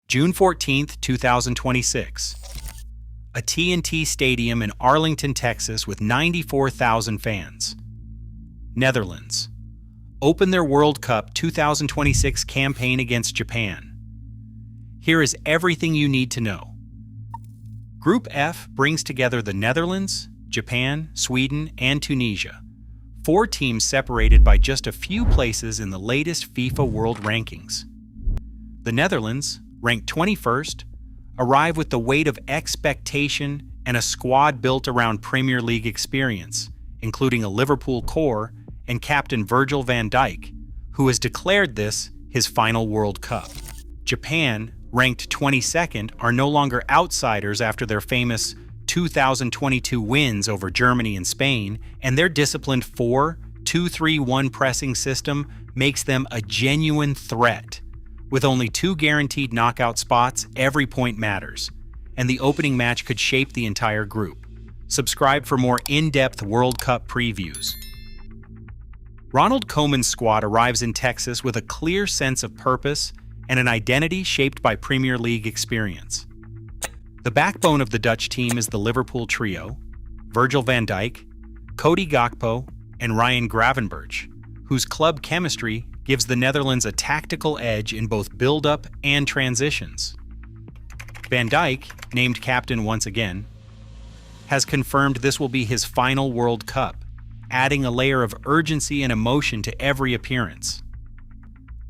June 14, 2026. AT&T Stadium in Arlington, Texas with 94,000 fans. Netherlands open their World Cup 2026 campaign against Japan. Here is everything you need to know. Group F brings together the Netherlands, Japan, Sweden, and Tunisia, 4 teams separated by just a few places in the latest FIFA World Rankings. The Netherlands, ranked 21st, arrive with the weight of expectation and a squad built around Premier League experience, including a Liverpool core and captain Virgil van Dijk, who has declared this his final World Cup. Japan, ranked 22nd, are no longer outsiders after their famous 2022 wins over Germany and Spain, and their disciplined 4-2-3-1 pressing system makes them a genuine threat. With only 2 guaranteed knockout spots, every point matters, and the opening match could shape the entire group. Subscribe for more in-depth World Cup previews. Ronald Koeman's squad arrives in Texas with a clear sense of purpose and an identity shaped by Premier League experience. The backbone of the Dutch team is the Liverpool trio, Virgil van Dijk, Gakpo, and Ryan Gravenberch, whose club chemistry gives the Netherlands a tactical edge in both build-up and transitions. Van Dijk, named captain once again, has confirmed this will be his final World Cup, adding a layer of urgency and emotion to every appearance.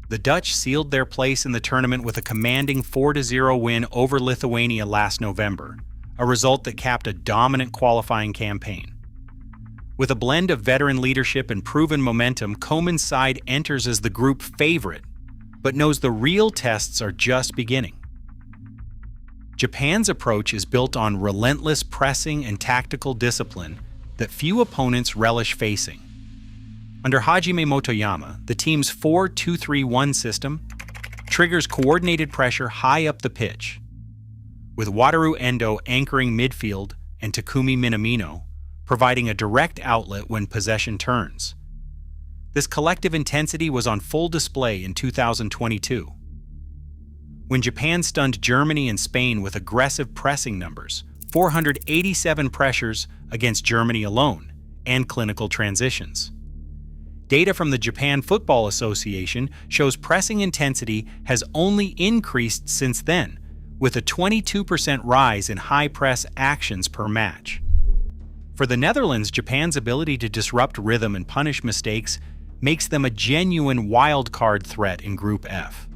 The Dutch sealed their place in the tournament with a commanding 4-0 win over Lithuania last November, a result that capped a dominant qualifying campaign. With a blend of veteran leadership and proven momentum, Koeman's side enters as the group favorite, but knows the real tests are just beginning. Japan's approach is built on relentless pressing and tactical discipline that few opponents relish facing. Under Hajime Motoyama, the team's 4-2-3-1 system triggers coordinated pressure high up the pitch, with Wataru Endo anchoring midfield and Takumi Minamino providing a direct outlet when possession turns. This collective intensity was on full display in 2022, when Japan stunned Germany and Spain with aggressive pressing numbers, 487 pressures against Germany alone, and clinical transitions. Data from the Japan Football Association shows pressing intensity has only increased since then, with a 22% rise in high-press actions per match. For the Netherlands, Japan's ability to disrupt rhythm and punish mistakes makes them a genuine wildcard threat in Group F.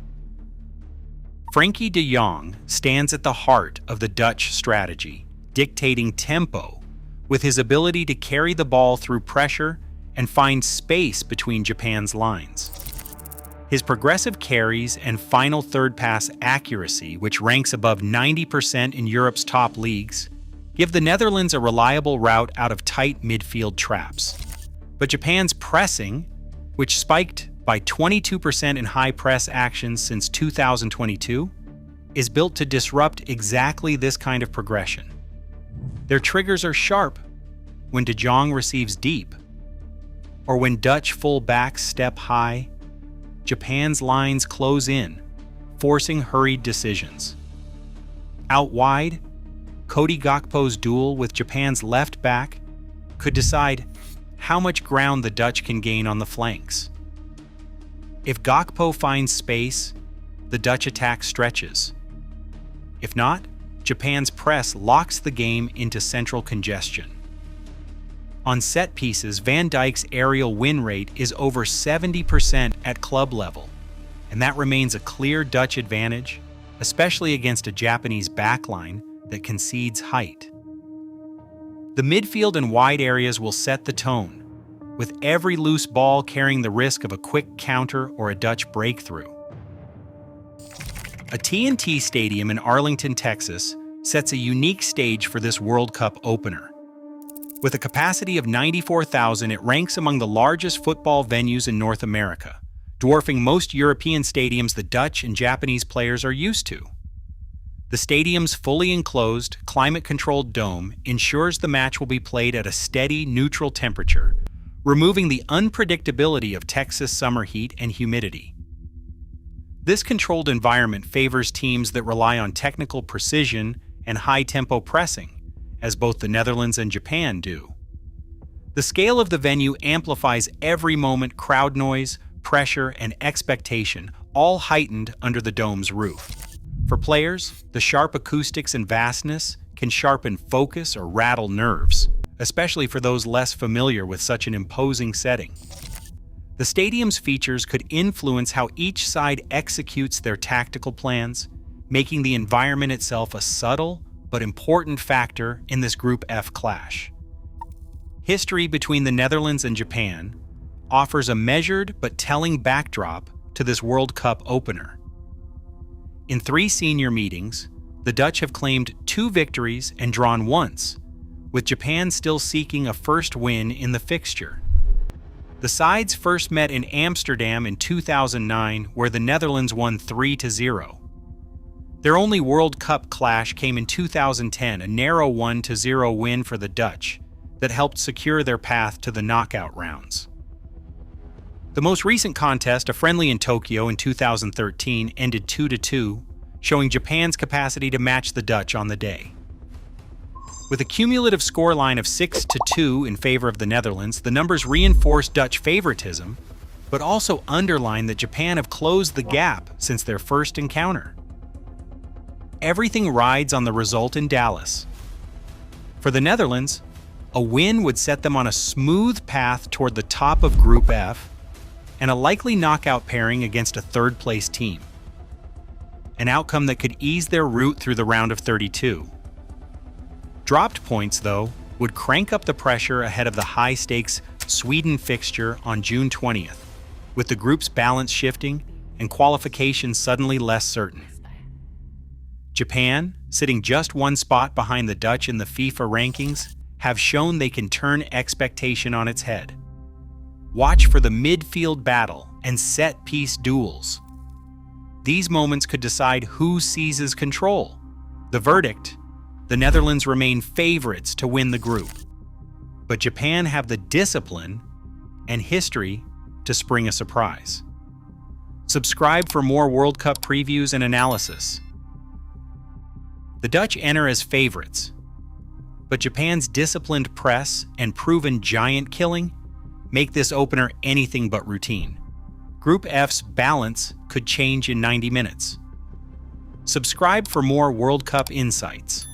Frenkie de Jong stands at the heart of the Dutch strategy, dictating tempo with his ability to carry the ball through pressure and find space between Japan's lines. His progressive carries and final third pass accuracy, which ranks above 90% in Europe's top leagues, give the Netherlands a reliable route out of tight midfield traps. But Japan's pressing, which spiked by 22% in high-press actions since 2022, is built to disrupt exactly this kind of progression. Their triggers are sharp when De Jong receives deep, or when Dutch full-backs step high. Japan's lines close in, forcing hurried decisions. Out wide, Gakpo's duel with Japan's left back could decide how much ground the Dutch can gain on the flanks. If Gakpo finds space, the Dutch attack stretches. If not, Japan's press locks the game into central congestion. On set pieces, Van Dijk's aerial win rate is over 70% at club level, and that remains a clear Dutch advantage, especially against a Japanese backline that concedes height. The midfield and wide areas will set the tone, with every loose ball carrying the risk of a quick counter or a Dutch breakthrough. AT&T Stadium in Arlington, Texas, sets a unique stage for this World Cup opener. With a capacity of 94,000, it ranks among the largest football venues in North America, dwarfing most European stadiums the Dutch and Japanese players are used to. The stadium's fully enclosed, climate-controlled dome ensures the match will be played at a steady, neutral temperature, removing the unpredictability of Texas summer heat and humidity. This controlled environment favors teams that rely on technical precision and high-tempo pressing, as both the Netherlands and Japan do. The scale of the venue amplifies every moment: crowd noise, pressure, and expectation, all heightened under the dome's roof. For players, the sharp acoustics and vastness can sharpen focus or rattle nerves, especially for those less familiar with such an imposing setting. The stadium's features could influence how each side executes their tactical plans, making the environment itself a subtle but important factor in this Group F clash. History between the Netherlands and Japan offers a measured but telling backdrop to this World Cup opener. In 3 senior meetings, the Dutch have claimed 2 victories and drawn once, with Japan still seeking a first win in the fixture. The sides first met in Amsterdam in 2009, where the Netherlands won 3-0. Their only World Cup clash came in 2010, a narrow 1-0 win for the Dutch that helped secure their path to the knockout rounds. The most recent contest, a friendly in Tokyo in 2013, ended 2-2, showing Japan's capacity to match the Dutch on the day. With a cumulative scoreline of 6-2 in favor of the Netherlands, the numbers reinforce Dutch favoritism, but also underline that Japan have closed the gap since their first encounter. Everything rides on the result in Dallas. For the Netherlands, a win would set them on a smooth path toward the top of Group F and a likely knockout pairing against a third-place team. An outcome that could ease their route through the round of 32. Dropped points, though, would crank up the pressure ahead of the high-stakes Sweden fixture on June 20th, with the group's balance shifting and qualification suddenly less certain. Japan, sitting just 1 spot behind the Dutch in the FIFA rankings, have shown they can turn expectation on its head. Watch for the midfield battle and set-piece duels. These moments could decide who seizes control. The verdict: the Netherlands remain favorites to win the group, but Japan have the discipline and history to spring a surprise. Subscribe for more World Cup previews and analysis. The Dutch enter as favorites, but Japan's disciplined press and proven giant killing make this opener anything but routine. Group F's balance could change in 90 minutes. Subscribe for more World Cup insights.